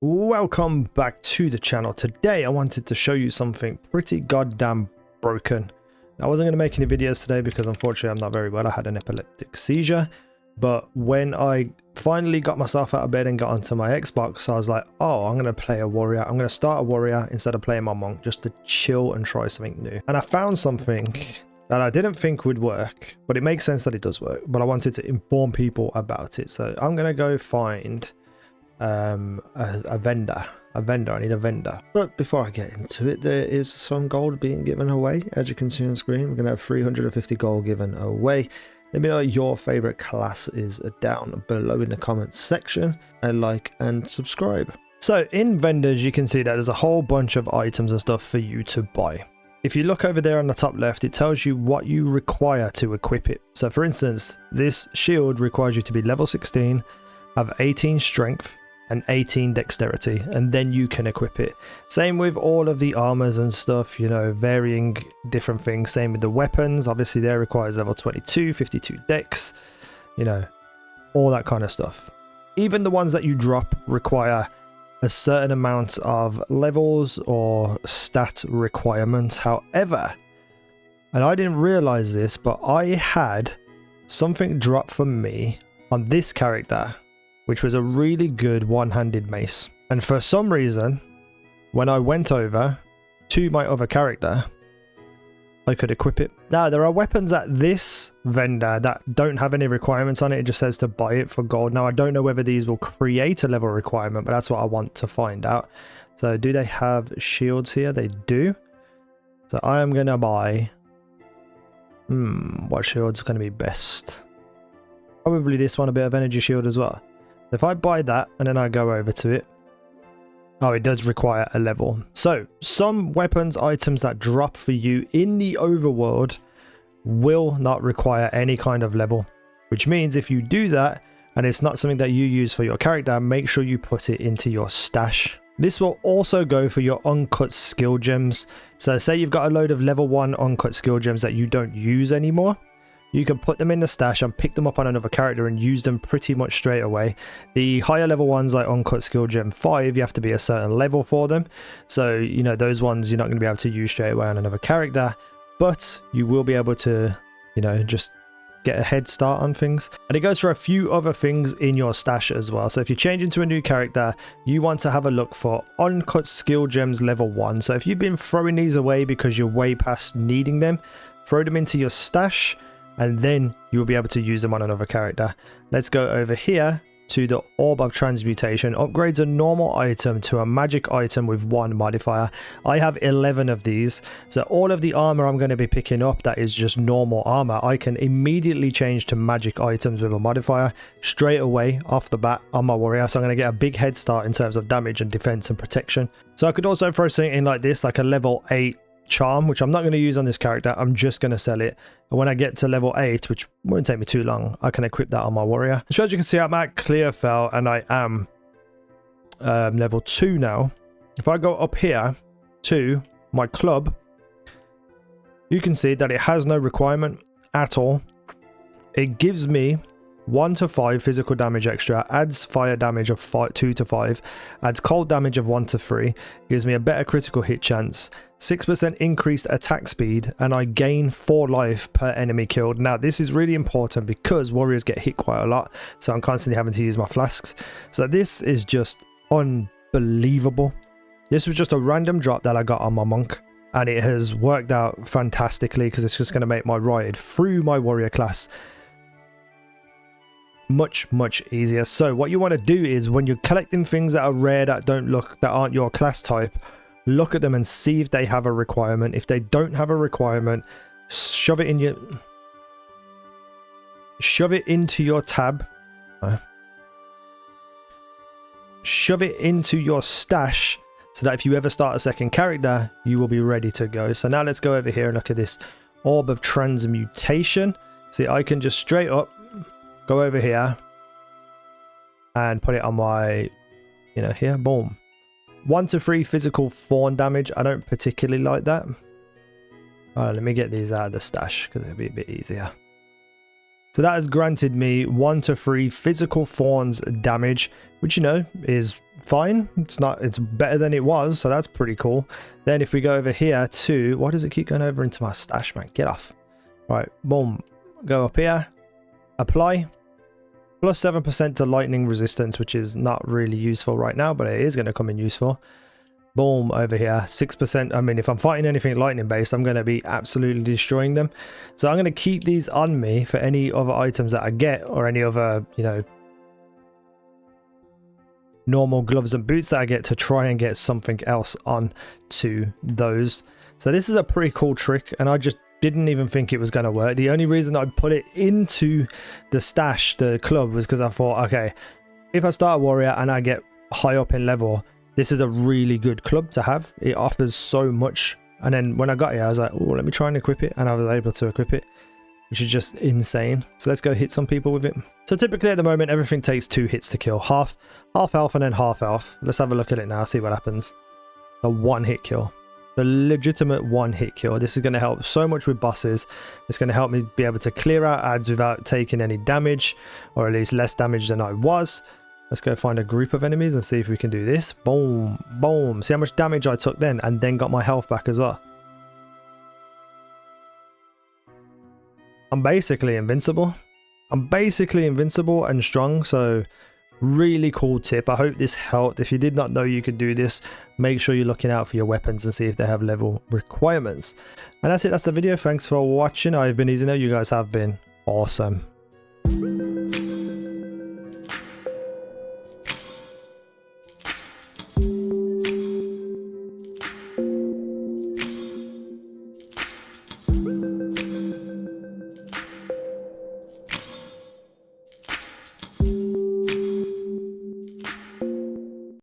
Welcome back to the channel. Today I wanted to show you something pretty goddamn broken. I wasn't going to make any videos today because unfortunately I'm not very well. I had an epileptic seizure, but when I finally got myself out of bed and got onto my Xbox, I was like, oh, I'm going to play a warrior. I'm going to start a warrior instead of playing my monk just to chill and try something new. And I found something that I didn't think would work, but it makes sense that it does work, but I wanted to inform people about it. So I'm going to go find a vendor. I need a vendor. But before I get into it, there is some gold being given away. As you can see on screen, we're gonna have 350 gold given away. Let me know what your favorite class is down below in the comments section, and like and subscribe. So in vendors, you can see that there's a whole bunch of items and stuff for you to buy. If you look over there on the top left, it tells you what you require to equip it. So for instance, this shield requires you to be level 16, have 18 strength and 18 dexterity, and then you can equip it. Same with all of the armors and stuff, you know, varying different things. Same with the weapons, obviously there requires level 22, 52 dex, you know, all that kind of stuff. Even the ones that you drop require a certain amount of levels or stat requirements. However, and I didn't realize this, but I had something drop for me on this character, which was a really good one-handed mace. And for some reason, when I went over to my other character, I could equip it. Now, there are weapons at this vendor that don't have any requirements on it. It just says to buy it for gold. Now, I don't know whether these will create a level requirement, but that's what I want to find out. So, do they have shields here? They do. So, I am going to buy... what shield's going to be best? Probably this one, a bit of energy shield as well. If I buy that and then I go over to it, oh, it does require a level. So some weapons items that drop for you in the overworld will not require any kind of level, which means if you do that and it's not something that you use for your character, make sure you put it into your stash. This will also go for your uncut skill gems. So say you've got a load of level 1 uncut skill gems that you don't use anymore. You can put them in the stash and pick them up on another character and use them pretty much straight away. The higher level ones like Uncut Skill Gem 5, you have to be a certain level for them. So, you know, those ones you're not going to be able to use straight away on another character. But you will be able to, you know, just get a head start on things. And it goes for a few other things in your stash as well. So if you change into a new character, you want to have a look for Uncut Skill Gems level 1. So if you've been throwing these away because you're way past needing them, throw them into your stash, and then you will be able to use them on another character. Let's go over here to the Orb of Transmutation. Upgrades a normal item to a magic item with 1 modifier. I have 11 of these, so all of the armor I'm going to be picking up that is just normal armor, I can immediately change to magic items with a modifier straight away off the bat on my warrior. So I'm going to get a big head start in terms of damage and defense and protection. So I could also throw something in like this, like a level 8 charm, which I'm not going to use on this character. I'm just going to sell it, and when I get to level 8, which won't take me too long, I can equip that on my warrior. So as you can see, I'm at Clearfell and I am level 2 now. If I go up here to my club, you can see that it has no requirement at all. It gives me 1 to 5 physical damage extra, adds fire damage of 2 to 5, adds cold damage of 1 to 3, gives me a better critical hit chance, 6% increased attack speed, and I gain 4 life per enemy killed. Now this is really important because warriors get hit quite a lot, so I'm constantly having to use my flasks. So this is just unbelievable. This was just a random drop that I got on my monk, and it has worked out fantastically because it's just going to make my ride through my warrior class much easier. So what you want to do is when you're collecting things that are rare, that aren't your class type, look at them and see if they have a requirement. If they don't have a requirement, shove it into your tab, shove it into your stash, so that if you ever start a second character, you will be ready to go. So now let's go over here and look at this Orb of Transmutation. See, I can just straight up go over here and put it on my, you know, here, boom. 1 to 3 physical thorn damage. I don't particularly like that. Let me get these out of the stash because it'll be a bit easier. So that has granted me 1 to 3 physical thorns damage, which, you know, is fine. It's better than it was, so that's pretty cool. Then if we go over here to, why does it keep going over into my stash, man? Get off. Right, boom. Go up here, apply. Plus 7% to lightning resistance, which is not really useful right now, but it is going to come in useful. Boom, over here, 6%. I mean, if I'm fighting anything lightning based, I'm going to be absolutely destroying them. So I'm going to keep these on me for any other items that I get, or any other, you know, normal gloves and boots that I get, to try and get something else on to those. So this is a pretty cool trick, and I just didn't even think it was going to work. The only reason I put it into the stash, the club, was because I thought, okay, if I start a warrior and I get high up in level, this is a really good club to have. It offers so much. And then when I got here, I was like, oh, let me try and equip it. And I was able to equip it, which is just insane. So let's go hit some people with it. So typically at the moment, everything takes 2 hits to kill. Half health and then half health. Let's have a look at it now, see what happens. A 1-hit kill. The legitimate 1-hit kill. This is going to help so much with bosses. It's going to help me be able to clear out ads without taking any damage, or at least less damage than I was. Let's go find a group of enemies and see if we can do this. Boom, boom. See how much damage I took then, and then got my health back as well. I'm basically invincible. I'm basically invincible and strong, so really cool tip. I hope this helped. If you did not know you could do this, make sure you're looking out for your weapons and see if they have level requirements. And that's it. That's the video. Thanks for watching. I've been easynow. You guys have been awesome.